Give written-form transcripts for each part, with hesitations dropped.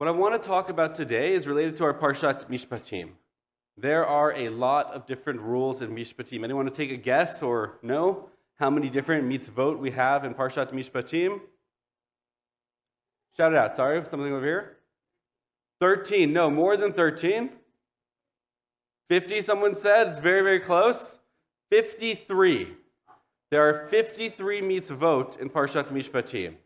What I want to talk about today is related to our Parshat Mishpatim. There are a lot of different rules in Mishpatim. Anyone want to take a guess or know how many different mitzvot we have in Parshat Mishpatim? Shout it out. Sorry, something over here. 13. No, more than 13. 50, someone said. It's very, very close. 53. There are 53 mitzvot in Parshat Mishpatim.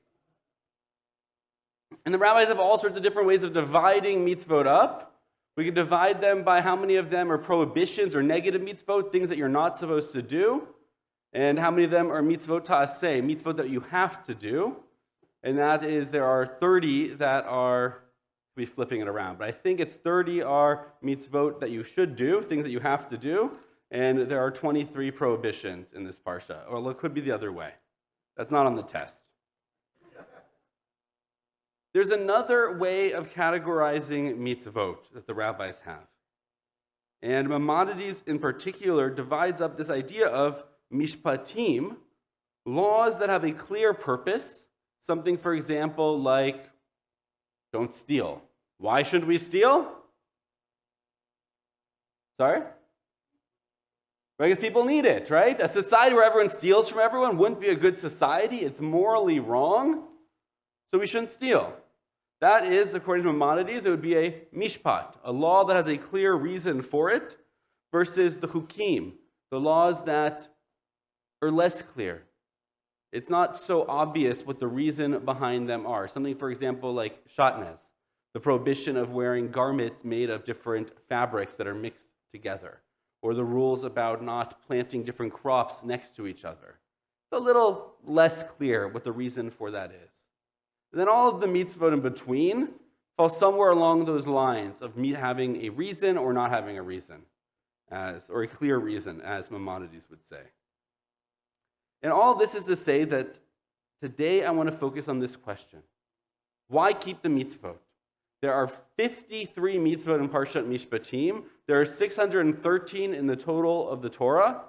And the rabbis have all sorts of different ways of dividing mitzvot up. We can divide them by how many of them are prohibitions or negative mitzvot, things that you're not supposed to do, and how many of them are mitzvot ta'aseh, mitzvot that you have to do. And that is, there are 30 that are, I'll be flipping it around, but I think it's 30 are mitzvot that you should do, things that you have to do, and there are 23 prohibitions in this parsha. Or it could be the other way. That's not on the test. There's another way of categorizing mitzvot that the rabbis have. And Maimonides in particular divides up this idea of mishpatim, laws that have a clear purpose, something, for example, like don't steal. Why shouldn't we steal? Sorry? Because people need it, right? A society where everyone steals from everyone wouldn't be a good society. It's morally wrong, so we shouldn't steal. That is, according to Maimonides, it would be a mishpat, a law that has a clear reason for it, versus the chukim, the laws that are less clear. It's not so obvious what the reason behind them are. Something, for example, like shatnez, the prohibition of wearing garments made of different fabrics that are mixed together, or the rules about not planting different crops next to each other. It's a little less clear what the reason for that is. And then all of the mitzvot in between fall somewhere along those lines of having a reason or not having a reason, or a clear reason, as Maimonides would say. And all this is to say that today I want to focus on this question. Why keep the mitzvot? There are 53 mitzvot in Parshat Mishpatim. There are 613 in the total of the Torah,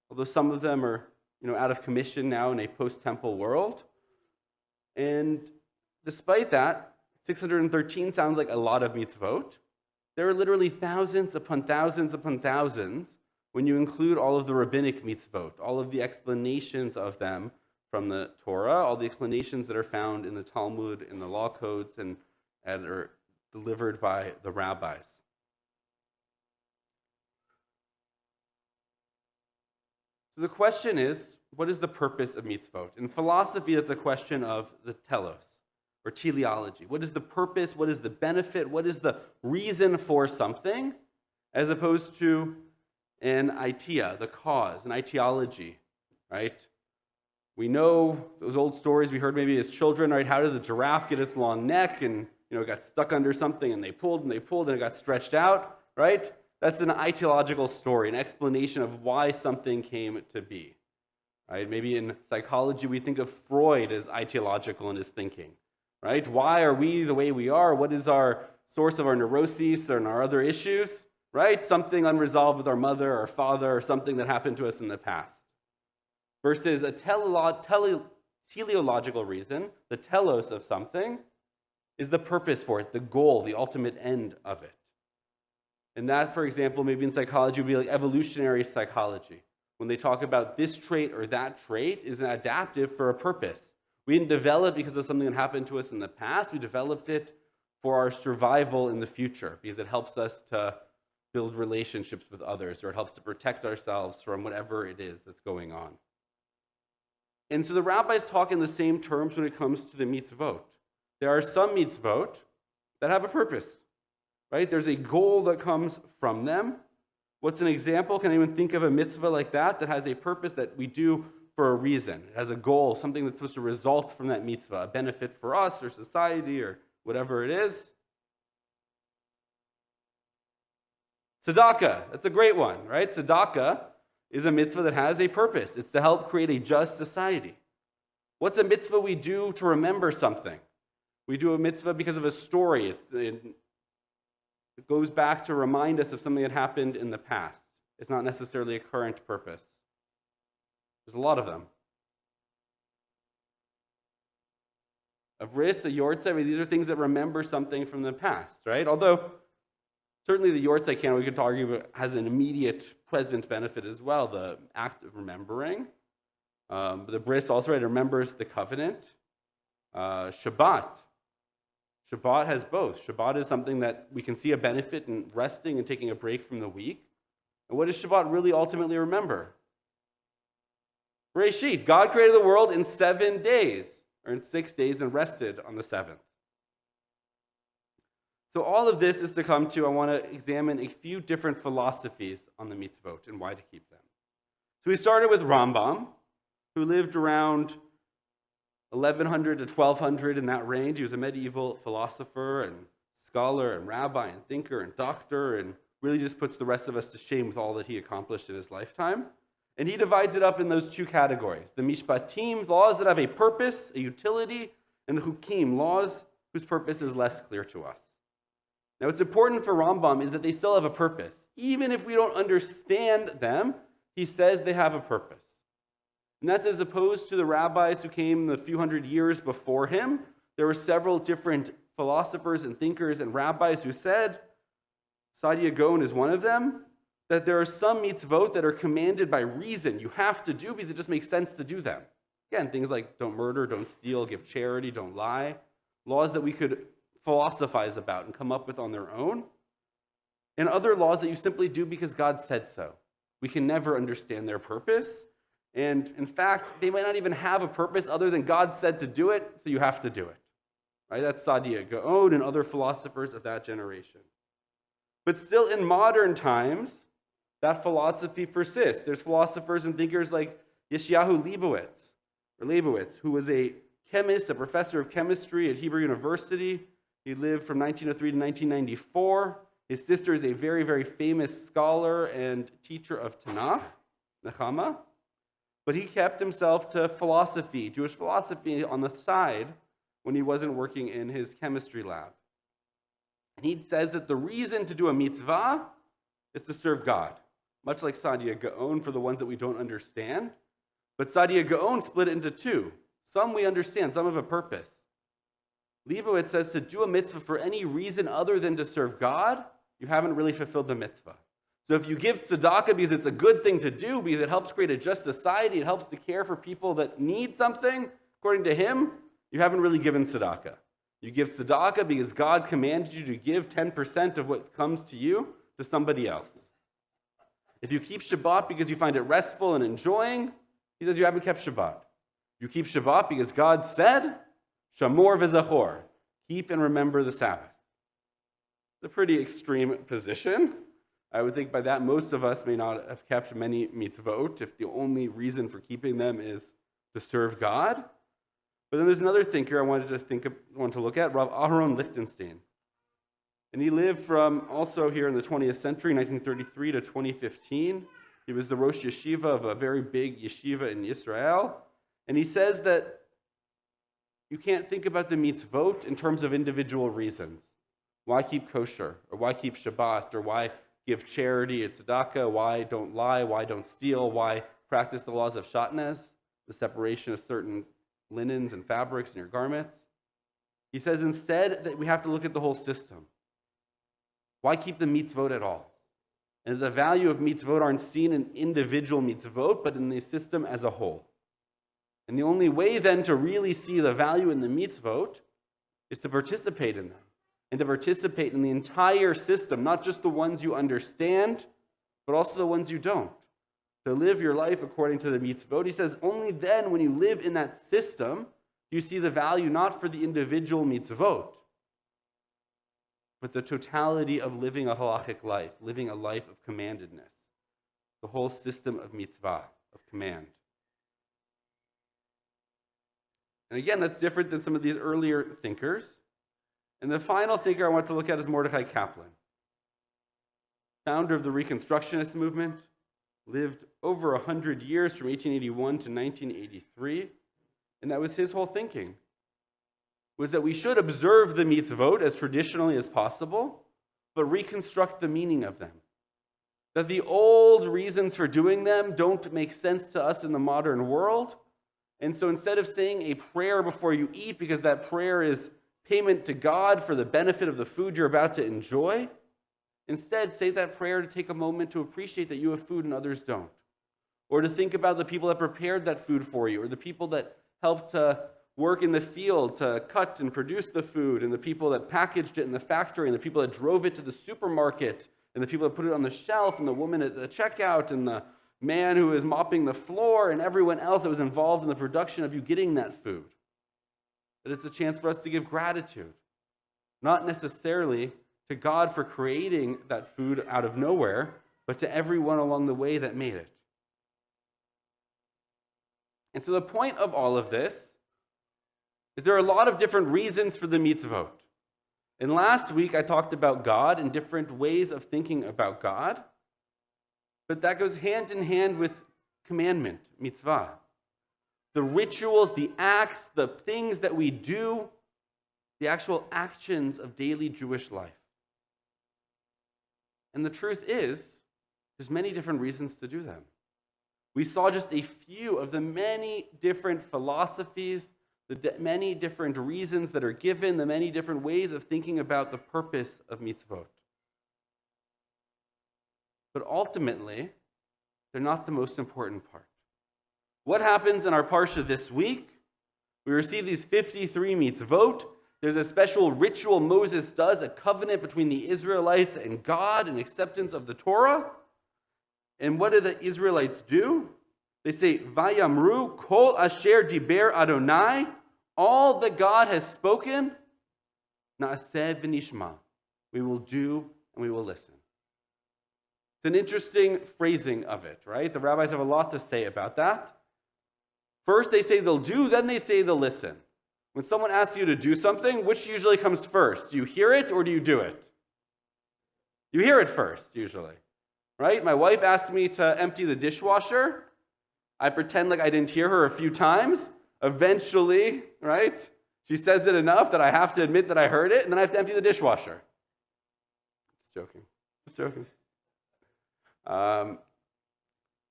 although some of them are out of commission now in a post-temple world. And despite that, 613 sounds like a lot of mitzvot. There are literally thousands upon thousands upon thousands when you include all of the rabbinic mitzvot, all of the explanations of them from the Torah, all the explanations that are found in the Talmud, in the law codes, and are delivered by the rabbis. So the question is, what is the purpose of mitzvot? In philosophy, it's a question of the telos, or teleology. What is the purpose? What is the benefit? What is the reason for something? As opposed to an idea, the cause, an etiology, right? We know those old stories we heard maybe as children, right? How did the giraffe get its long neck and it got stuck under something and they pulled and it got stretched out, right? That's an etiological story, an explanation of why something came to be. Right? Maybe in psychology, we think of Freud as etiological in his thinking. Right? Why are we the way we are? What is our source of our neuroses and our other issues? Right? Something unresolved with our mother or father or something that happened to us in the past. Versus a teleological reason, the telos of something, is the purpose for it, the goal, the ultimate end of it. And that, for example, maybe in psychology would be like evolutionary psychology. When they talk about this trait or that trait is an adaptive for a purpose. We didn't develop because of something that happened to us in the past. We developed it for our survival in the future because it helps us to build relationships with others, or it helps to protect ourselves from whatever it is that's going on. And so the rabbis talk in the same terms when it comes to the mitzvot. There are some mitzvot that have a purpose, right? There's a goal that comes from them. What's an example? Can anyone think of a mitzvah like that has a purpose that we do for a reason? It has a goal, something that's supposed to result from that mitzvah, a benefit for us or society or whatever it is. Tzedakah, that's a great one, right? Tzedakah is a mitzvah that has a purpose. It's to help create a just society. What's a mitzvah we do to remember something? We do a mitzvah because of a story. It goes back to remind us of something that happened in the past. It's not necessarily a current purpose. There's a lot of them. A bris, a yortzeit, these are things that remember something from the past, right? Although certainly the yortzeit canon, we could argue, has an immediate present benefit as well, the act of remembering. But the bris also, right, remembers the covenant. Shabbat. Shabbat has both. Shabbat is something that we can see a benefit in resting and taking a break from the week. And what does Shabbat really ultimately remember? Bereshit. God created the world in 7 days, or in 6 days, and rested on the seventh. So all of this is to come to, I want to examine a few different philosophies on the mitzvot and why to keep them. So we started with Rambam, who lived around 1100 to 1200 in that range. He was a medieval philosopher and scholar and rabbi and thinker and doctor, and really just puts the rest of us to shame with all that he accomplished in his lifetime. And he divides it up in those two categories: the mishpatim, laws that have a purpose, a utility, and the hukim, laws whose purpose is less clear to us. Now, what's important for Rambam is that they still have a purpose. Even if we don't understand them, he says they have a purpose. And that's as opposed to the rabbis who came a few hundred years before him. There were several different philosophers and thinkers and rabbis who said, Saadia Gaon is one of them, that there are some mitzvot that are commanded by reason. You have to do because it just makes sense to do them. Again, things like don't murder, don't steal, give charity, don't lie. Laws that we could philosophize about and come up with on their own. And other laws that you simply do because God said so. We can never understand their purpose. And in fact, they might not even have a purpose other than God said to do it, so you have to do it. Right? That's Saadia Gaon and other philosophers of that generation. But still in modern times, that philosophy persists. There's philosophers and thinkers like Yeshayahu Leibowitz, who was a chemist, a professor of chemistry at Hebrew University. He lived from 1903 to 1994. His sister is a very, very famous scholar and teacher of Tanakh, Nechama. But he kept himself to philosophy, Jewish philosophy, on the side when he wasn't working in his chemistry lab. And he says that the reason to do a mitzvah is to serve God, much like Saadia Gaon for the ones that we don't understand. But Saadia Gaon split it into two. Some we understand, some have a purpose. Leibowitz says to do a mitzvah for any reason other than to serve God, you haven't really fulfilled the mitzvah. So if you give tzedakah because it's a good thing to do, because it helps create a just society, it helps to care for people that need something, according to him, you haven't really given tzedakah. You give tzedakah because God commanded you to give 10% of what comes to you to somebody else. If you keep Shabbat because you find it restful and enjoying, he says you haven't kept Shabbat. You keep Shabbat because God said, Shamor v'zachor, keep and remember the Sabbath. It's a pretty extreme position. I would think by that most of us may not have kept many mitzvot if the only reason for keeping them is to serve God. But then there's another thinker I wanted to look at, Rav Aharon Lichtenstein. And he lived from also here in the 20th century, 1933 to 2015. He was the Rosh Yeshiva of a very big yeshiva in Israel. And he says that you can't think about the mitzvot in terms of individual reasons. Why keep kosher? Or why keep Shabbat? Or why give charity at tzedakah? Why don't lie? Why don't steal? Why practice the laws of shatnez, the separation of certain linens and fabrics in your garments? He says instead that we have to look at the whole system. Why keep the mitzvot at all? And the value of mitzvot aren't seen in individual mitzvot, but in the system as a whole. And the only way then to really see the value in the mitzvot is to participate in them. And to participate in the entire system, not just the ones you understand, but also the ones you don't. To live your life according to the mitzvot. He says only then when you live in that system, do you see the value not for the individual mitzvot, but the totality of living a halachic life, living a life of commandedness. The whole system of mitzvah, of command. And again, that's different than some of these earlier thinkers. And the final thinker I want to look at is Mordechai Kaplan, founder of the Reconstructionist movement, lived over 100 years from 1881 to 1983, and that was his whole thinking, was that we should observe the mitzvot as traditionally as possible, but reconstruct the meaning of them. That the old reasons for doing them don't make sense to us in the modern world, And so instead of saying a prayer before you eat, because that prayer is payment to God for the benefit of the food you're about to enjoy, instead say that prayer to take a moment to appreciate that you have food and others don't. Or to think about the people that prepared that food for you, or the people that helped to work in the field to cut and produce the food, and the people that packaged it in the factory, and the people that drove it to the supermarket, and the people that put it on the shelf, and the woman at the checkout, and the man who is mopping the floor, and everyone else that was involved in the production of you getting that food. That it's a chance for us to give gratitude, not necessarily to God for creating that food out of nowhere, but to everyone along the way that made it. And so the point of all of this is there are a lot of different reasons for the mitzvot. And last week I talked about God and different ways of thinking about God. But that goes hand in hand with commandment, mitzvah. The rituals, the acts, the things that we do, the actual actions of daily Jewish life. And the truth is, there's many different reasons to do them. We saw just a few of the many different philosophies, the many different reasons that are given, the many different ways of thinking about the purpose of mitzvot. But ultimately, they're not the most important part. What happens in our parsha this week? We receive these 53 mitzvot. There's a special ritual Moses does, a covenant between the Israelites and God, an acceptance of the Torah. And what do the Israelites do? They say, Vayamru kol asher diber Adonai, all that God has spoken, na'aseh v'nishma. We will do and we will listen. It's an interesting phrasing of it, right? The rabbis have a lot to say about that. First, they say they'll do, then they say they'll listen. When someone asks you to do something, which usually comes first? Do you hear it or do you do it? You hear it first, usually, right? My wife asked me to empty the dishwasher. I pretend like I didn't hear her a few times. Eventually, right? She says it enough that I have to admit that I heard it, and then I have to empty the dishwasher. Just joking. But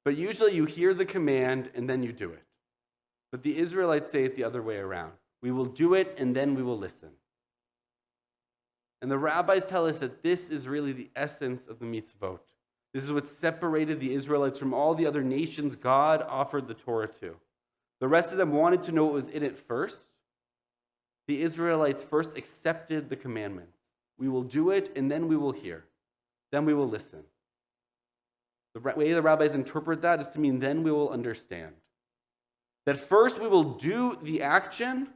usually you hear the command and then you do it. But the Israelites say it the other way around. We will do it and then we will listen. And the rabbis tell us that this is really the essence of the mitzvot. This is what separated the Israelites from all the other nations God offered the Torah to. The rest of them wanted to know what was in it first. The Israelites first accepted the commandment. We will do it and then we will hear. Then we will listen. The way the rabbis interpret that is to mean then we will understand. That first we will do the action,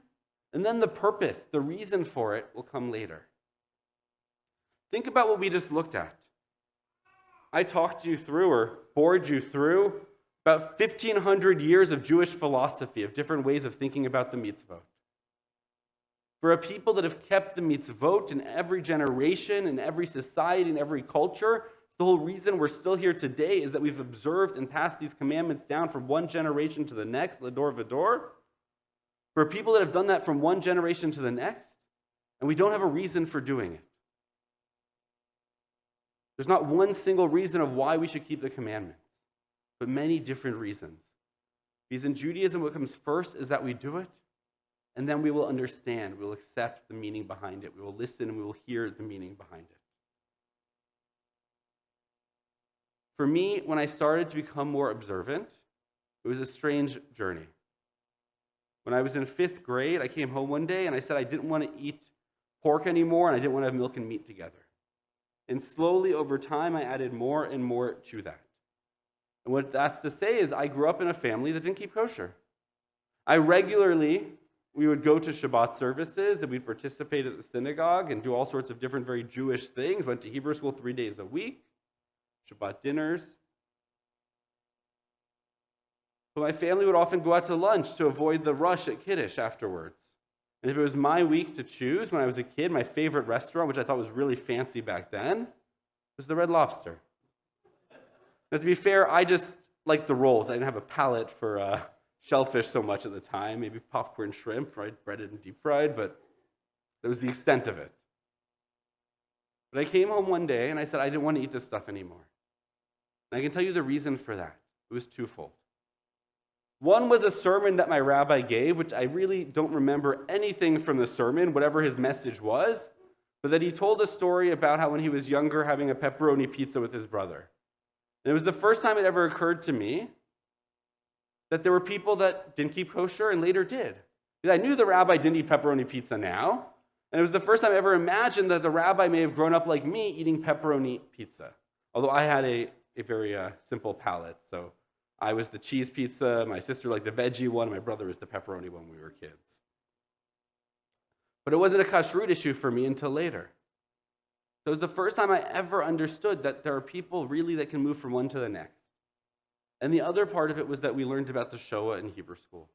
and then the purpose, the reason for it, will come later. Think about what we just looked at. I talked you through, or bored you through, about 1,500 years of Jewish philosophy, of different ways of thinking about the mitzvot. For a people that have kept the mitzvot in every generation, in every society, in every culture, the whole reason we're still here today is that we've observed and passed these commandments down from one generation to the next, ledor v'dor. For people that have done that from one generation to the next, and we don't have a reason for doing it. There's not one single reason of why we should keep the commandments, but many different reasons. Because in Judaism, what comes first is that we do it, and then we will understand, we will accept the meaning behind it, we will listen, and we will hear the meaning behind it. For me, when I started to become more observant, it was a strange journey. When I was in 5th grade, I came home one day and I said I didn't want to eat pork anymore and I didn't want to have milk and meat together. And slowly over time, I added more and more to that. And what that's to say is I grew up in a family that didn't keep kosher. We would go to Shabbat services and we'd participate at the synagogue and do all sorts of different very Jewish things, went to Hebrew school 3 days a week. Shabbat dinners. But my family would often go out to lunch to avoid the rush at Kiddush afterwards. And if it was my week to choose, when I was a kid, my favorite restaurant, which I thought was really fancy back then, was the Red Lobster. Now, to be fair, I just liked the rolls. I didn't have a palate for shellfish so much at the time. Maybe popcorn shrimp, right? Breaded and deep fried, but that was the extent of it. But I came home one day and I said I didn't want to eat this stuff anymore. And I can tell you the reason for that. It was twofold. One was a sermon that my rabbi gave, which I really don't remember anything from the sermon, whatever his message was, but that he told a story about how when he was younger having a pepperoni pizza with his brother. And it was the first time it ever occurred to me that there were people that didn't keep kosher and later did. Because I knew the rabbi didn't eat pepperoni pizza now, and it was the first time I ever imagined that the rabbi may have grown up like me eating pepperoni pizza. Although I had a very simple palate, so I was the cheese pizza, my sister liked the veggie one, and my brother was the pepperoni one when we were kids. But it wasn't a kashrut issue for me until later. So it was the first time I ever understood that there are people really that can move from one to the next. And the other part of it was that we learned about the Shoah in Hebrew school.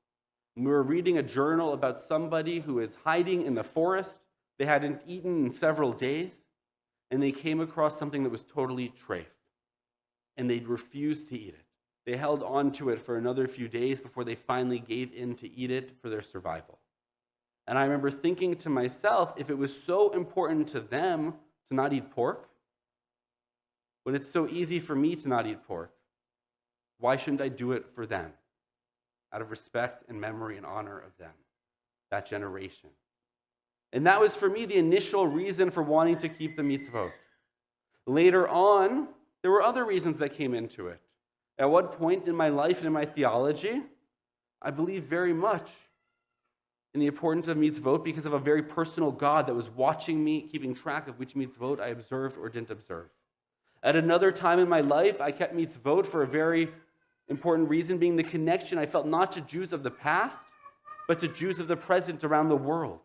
We were reading a journal about somebody who is hiding in the forest. They hadn't eaten in several days, and they came across something that was totally treif, and they refused to eat it. They held on to it for another few days before they finally gave in to eat it for their survival. And I remember thinking to myself, if it was so important to them to not eat pork, when it's so easy for me to not eat pork, why shouldn't I do it for them? Out of respect and memory and honor of them, that generation. And that was for me the initial reason for wanting to keep the mitzvot. Later on, there were other reasons that came into it. At what point in my life and in my theology, I believe very much in the importance of mitzvot because of a very personal God that was watching me, keeping track of which mitzvot I observed or didn't observe. At another time in my life, I kept mitzvot for a very important reason, being the connection I felt not to Jews of the past, but to Jews of the present around the world.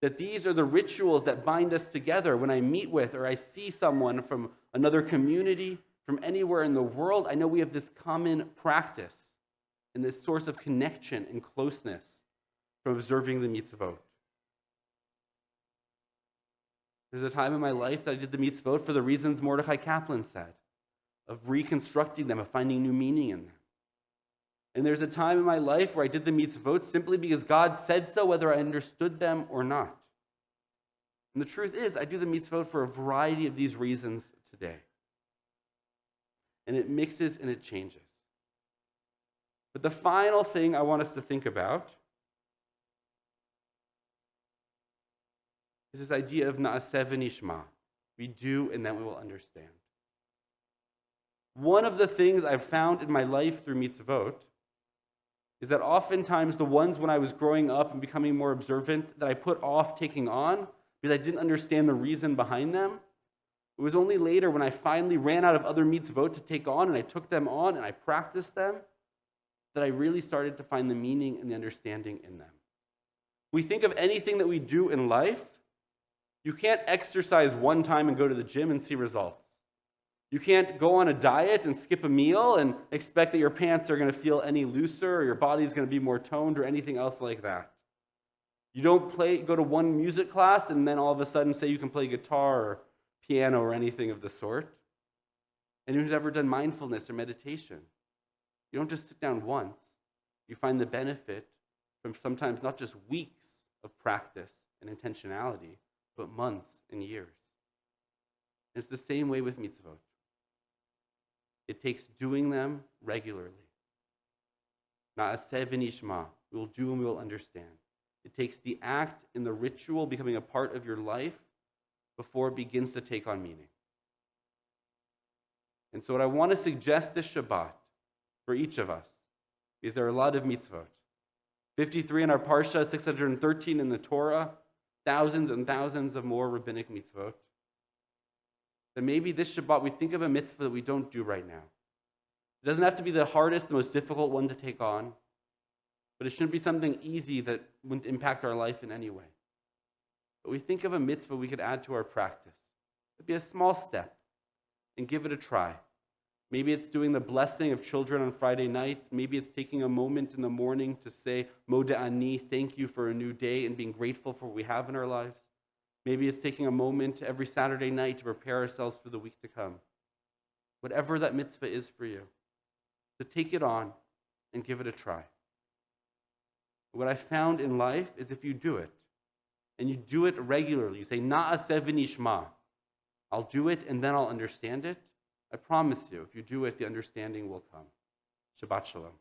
That these are the rituals that bind us together. When I meet with or I see someone from another community, from anywhere in the world, I know we have this common practice and this source of connection and closeness from observing the mitzvot. There's a time in my life that I did the mitzvot for the reasons Mordechai Kaplan said, of reconstructing them, of finding new meaning in them. And there's a time in my life where I did the mitzvot simply because God said so, whether I understood them or not. And the truth is, I do the mitzvot for a variety of these reasons today. And it mixes and it changes. But the final thing I want us to think about is this idea of na'aseh v'nishma. We do and then we will understand. One of the things I've found in my life through mitzvot is that oftentimes the ones when I was growing up and becoming more observant that I put off taking on because I didn't understand the reason behind them, it was only later when I finally ran out of other mitzvot to take on and I took them on and I practiced them that I really started to find the meaning and the understanding in them. We think of anything that we do in life, you can't exercise one time and go to the gym and see results. You can't go on a diet and skip a meal and expect that your pants are going to feel any looser or your body's going to be more toned or anything else like that. You don't go to one music class and then all of a sudden say you can play guitar or piano or anything of the sort. And who's ever done mindfulness or meditation? You don't just sit down once. You find the benefit from sometimes not just weeks of practice and intentionality, but months and years. And it's the same way with mitzvot. It takes doing them regularly. Na'aseh v'nishma. We will do and we will understand. It takes the act and the ritual becoming a part of your life before it begins to take on meaning. And so what I want to suggest this Shabbat for each of us is there are a lot of mitzvot. 53 in our Parsha, 613 in the Torah, thousands and thousands of more rabbinic mitzvot. That maybe this Shabbat we think of a mitzvah that we don't do right now. It doesn't have to be the hardest, the most difficult one to take on, but it shouldn't be something easy that wouldn't impact our life in any way. But we think of a mitzvah we could add to our practice. It'd be a small step and give it a try. Maybe it's doing the blessing of children on Friday nights. Maybe it's taking a moment in the morning to say, Moda ani, thank you for a new day, and being grateful for what we have in our lives. Maybe it's taking a moment every Saturday night to prepare ourselves for the week to come. Whatever that mitzvah is for you, to take it on and give it a try. What I found in life is if you do it, and you do it regularly, you say, Na'aseh v'nishma. I'll do it and then I'll understand it. I promise you, if you do it, the understanding will come. Shabbat shalom.